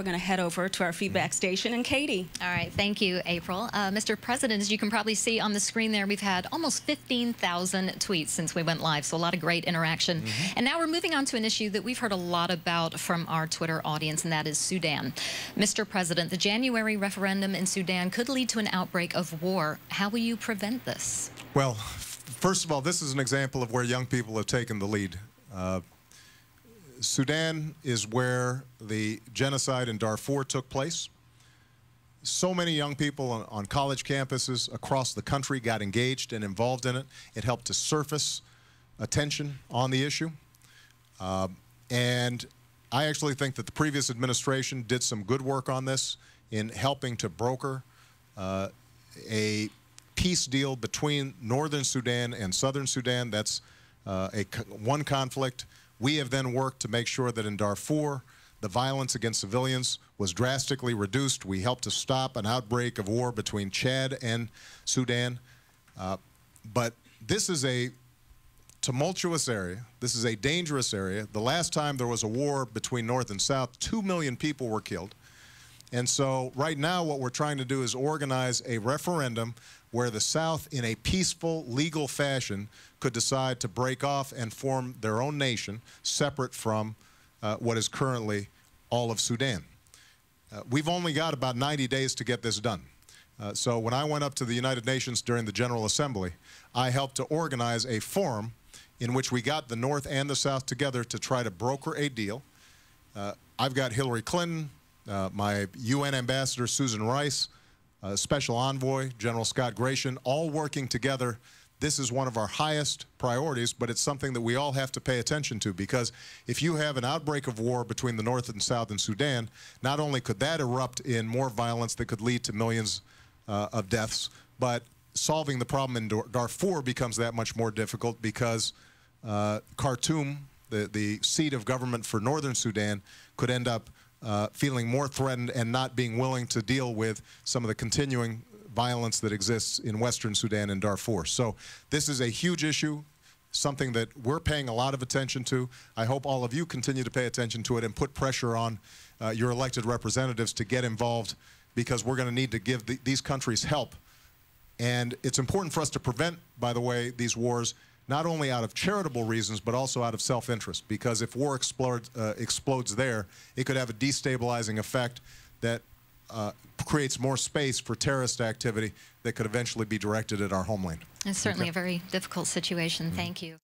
we're going to head over to our feedback station. And Katie. All right. Thank you, April. Mr. President, as you can probably see on the screen there, we've had almost 15,000 tweets since we went live, so a lot of great interaction. And now we're moving on to an issue that we've heard a lot about from our Twitter audience, and that is Sudan. Mr. President, the January referendum in Sudan could lead to an outbreak of war. How will you prevent this? Well, first of all, this is an example of where young people have taken the lead. Sudan is where the genocide in Darfur took place. So many young people on college campuses across the country got engaged and involved in it. It helped to surface attention on the issue. And I actually think that the previous administration did some good work on this in helping to broker a peace deal between northern Sudan and southern Sudan. That's one conflict. We have then worked to make sure that in Darfur, the violence against civilians was drastically reduced. We helped to stop an outbreak of war between Chad and Sudan. But this is a tumultuous area. This is a dangerous area. The last time there was a war between North and South, 2 million people were killed. And so right now what we're trying to do is organize a referendum where the South, in a peaceful, legal fashion, could decide to break off and form their own nation separate from what is currently all of Sudan. We've only got about 90 days to get this done. So when I went up to the United Nations during the General Assembly, I helped to organize a forum in which we got the North and the South together to try to broker a deal. I've got Hillary Clinton, my UN ambassador Susan Rice, Special Envoy General Scott Gration, all working together. This is one of our highest priorities, but it's something that we all have to pay attention to, because if you have an outbreak of war between the North and South in Sudan, not only could that erupt in more violence that could lead to millions of deaths, but solving the problem in Darfur becomes that much more difficult, because Khartoum, the seat of government for northern Sudan, could end up feeling more threatened and not being willing to deal with some of the continuing violence that exists in western Sudan and Darfur. So this is a huge issue, something that we're paying a lot of attention to. I hope all of you continue to pay attention to it and put pressure on your elected representatives to get involved, because we're going to need to give these countries help. And it's important for us to prevent, by the way, these wars, not only out of charitable reasons, but also out of self-interest. Because if war explodes there, it could have a destabilizing effect that creates more space for terrorist activity that could eventually be directed at our homeland. It's certainly a very difficult situation. Thank you.